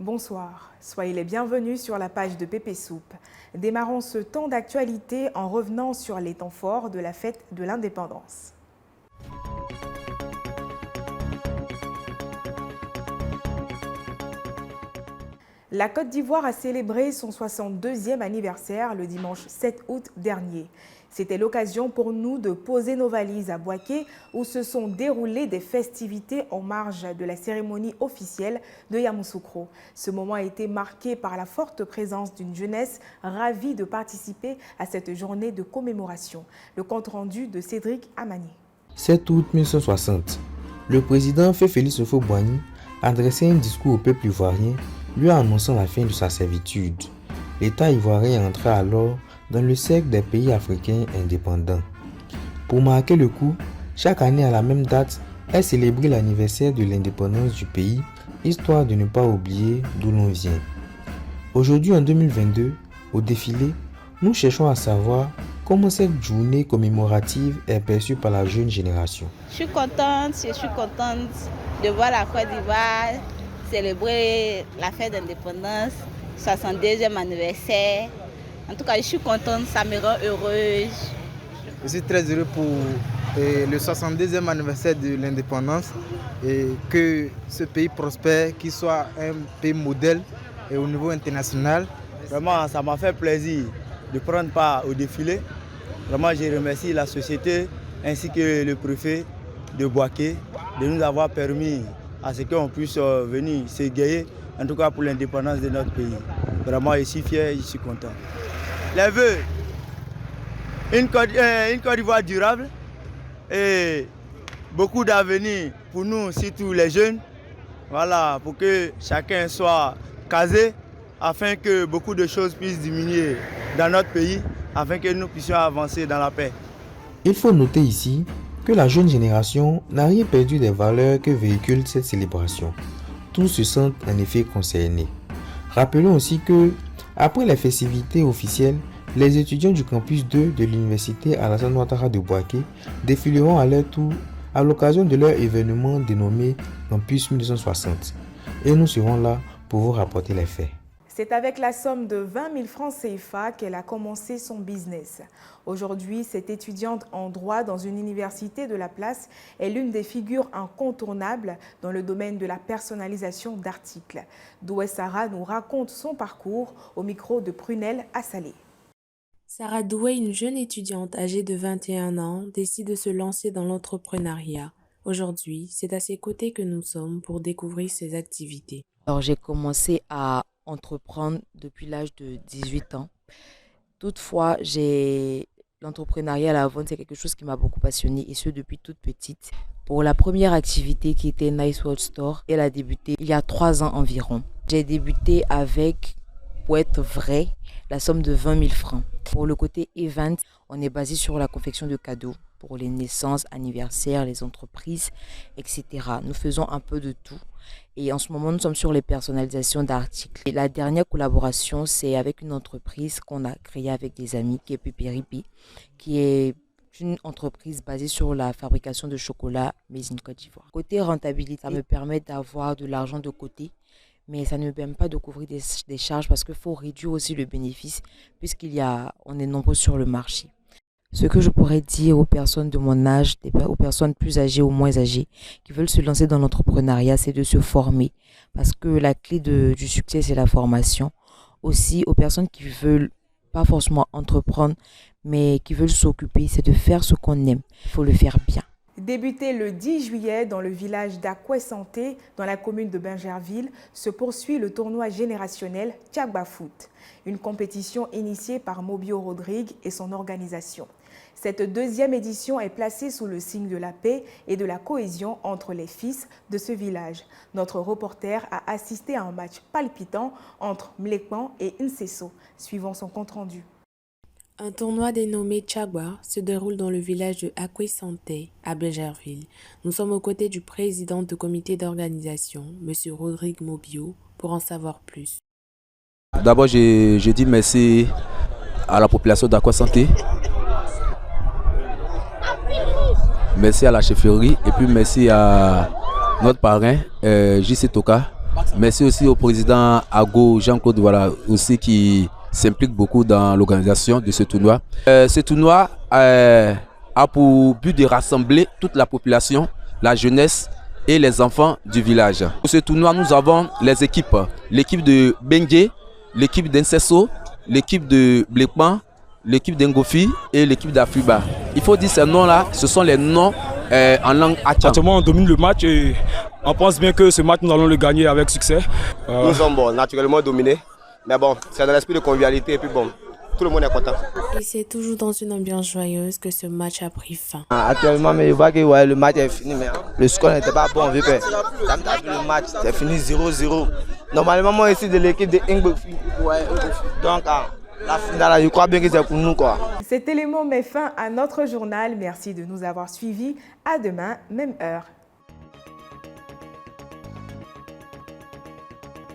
Bonsoir, soyez les bienvenus sur la page de Pépé Soupe. Démarrons ce temps d'actualité en revenant sur les temps forts de la fête de l'indépendance. La Côte d'Ivoire a célébré son 62e anniversaire le dimanche 7 août dernier. C'était l'occasion pour nous de poser nos valises à Bouaké où se sont déroulées des festivités en marge de la cérémonie officielle de Yamoussoukro. Ce moment a été marqué par la forte présence d'une jeunesse ravie de participer à cette journée de commémoration. Le compte-rendu de Cédric Amani. 7 août 1960, le président Félix Houphouët-Boigny adressait un discours au peuple ivoirien lui annonçant la fin de sa servitude. L'État ivoirien entrait alors dans le cercle des pays africains indépendants. Pour marquer le coup, chaque année à la même date est célébré l'anniversaire de l'indépendance du pays, histoire de ne pas oublier d'où l'on vient. Aujourd'hui en 2022, au défilé, nous cherchons à savoir comment cette journée commémorative est perçue par la jeune génération. Je suis contente de voir la Côte d'Ivoire célébrer la fête d'indépendance, 62e anniversaire. En tout cas, je suis contente, ça me rend heureuse. Je suis très heureux pour le 62e anniversaire de l'indépendance et que ce pays prospère, qu'il soit un pays modèle et au niveau international. Vraiment, ça m'a fait plaisir de prendre part au défilé. Vraiment, je remercie la société ainsi que le préfet de Bouaké de nous avoir permis à ce qu'on puisse venir s'égayer, en tout cas pour l'indépendance de notre pays. Vraiment, je suis fier, je suis content. Les vœux, une Côte d'Ivoire durable et beaucoup d'avenir pour nous, surtout les jeunes. Voilà, pour que chacun soit casé afin que beaucoup de choses puissent diminuer dans notre pays, afin que nous puissions avancer dans la paix. Il faut noter ici que la jeune génération n'a rien perdu des valeurs que véhicule cette célébration. Tous se sentent en effet concernés. Rappelons aussi que, après les festivités officielles, les étudiants du campus 2 de l'université Alassane Ouattara de Bouaké défileront à leur tour à l'occasion de leur événement dénommé Campus 1960. Et nous serons là pour vous rapporter les faits. C'est avec la somme de 20 000 francs CFA qu'elle a commencé son business. Aujourd'hui, cette étudiante en droit dans une université de la place est l'une des figures incontournables dans le domaine de la personnalisation d'articles. Doué Sarah nous raconte son parcours au micro de Prunelle Assalé. Sarah Doué, une jeune étudiante âgée de 21 ans, décide de se lancer dans l'entrepreneuriat. Aujourd'hui, c'est à ses côtés que nous sommes pour découvrir ses activités. Alors, j'ai commencé à entreprendre depuis l'âge de 18 ans. Toutefois, l'entrepreneuriat à la vente, c'est quelque chose qui m'a beaucoup passionnée et ce depuis toute petite. Pour la première activité qui était Nice World Store, elle a débuté il y a 3 ans environ. J'ai débuté avec, pour être vrai, la somme de 20 000 francs. Pour le côté event, on est basé sur la confection de cadeaux pour les naissances, anniversaires, les entreprises, etc. Nous faisons un peu de tout. Et en ce moment, nous sommes sur les personnalisations d'articles. Et la dernière collaboration, c'est avec une entreprise qu'on a créée avec des amis, qui est Pépéripi, qui est une entreprise basée sur la fabrication de chocolat made in Côte d'Ivoire. Côté rentabilité, ça me permet d'avoir de l'argent de côté, mais ça ne me permet pas de couvrir des charges parce qu'il faut réduire aussi le bénéfice puisqu'on est nombreux sur le marché. Ce que je pourrais dire aux personnes de mon âge, aux personnes plus âgées ou moins âgées qui veulent se lancer dans l'entrepreneuriat, c'est de se former. Parce que la clé du succès, c'est la formation. Aussi, aux personnes qui veulent pas forcément entreprendre, mais qui veulent s'occuper, c'est de faire ce qu'on aime. Il faut le faire bien. Débuté le 10 juillet dans le village d'Akoué Santé, dans la commune de Bingerville, se poursuit le tournoi générationnel Tchagba Foot, une compétition initiée par Mobio Rodrigue et son organisation. Cette deuxième édition est placée sous le signe de la paix et de la cohésion entre les fils de ce village. Notre reporter a assisté à un match palpitant entre Mlekman et Nsesso. Suivons son compte-rendu. Un tournoi dénommé Tchagba se déroule dans le village de Akoué Santé, à Bingerville. Nous sommes aux côtés du président du comité d'organisation, M. Rodrigue Mobio, pour en savoir plus. D'abord, je dis merci à la population d'Akoué Santé. Merci à la chefferie et puis merci à notre parrain, JC Toka, Merci aussi au président Ago Jean-Claude aussi qui s'implique beaucoup dans l'organisation de ce tournoi. Ce tournoi a pour but de rassembler toute la population, la jeunesse et les enfants du village. Pour ce tournoi, nous avons les équipes. L'équipe de Bengue, l'équipe d'Incesso, l'équipe de Blekman, l'équipe d'Engofi et l'équipe d'Afuba. Il faut dire ces noms-là, ce sont les noms en langue Achan. Actuellement, on domine le match et on pense bien que ce match, nous allons le gagner avec succès. Nous sommes naturellement dominés, mais bon, c'est dans l'esprit de convivialité et puis bon, tout le monde est content. Et c'est toujours dans une ambiance joyeuse que ce match a pris fin. Actuellement, mais je vois que le match est fini, mais le score n'était pas bon vu que le match c'est fini 0-0. Normalement, moi ici de l'équipe de Engofi. Donc, la finale, je crois bien que c'est pour nous, quoi. Cet élément met fin à notre journal. Merci de nous avoir suivis. À demain, même heure.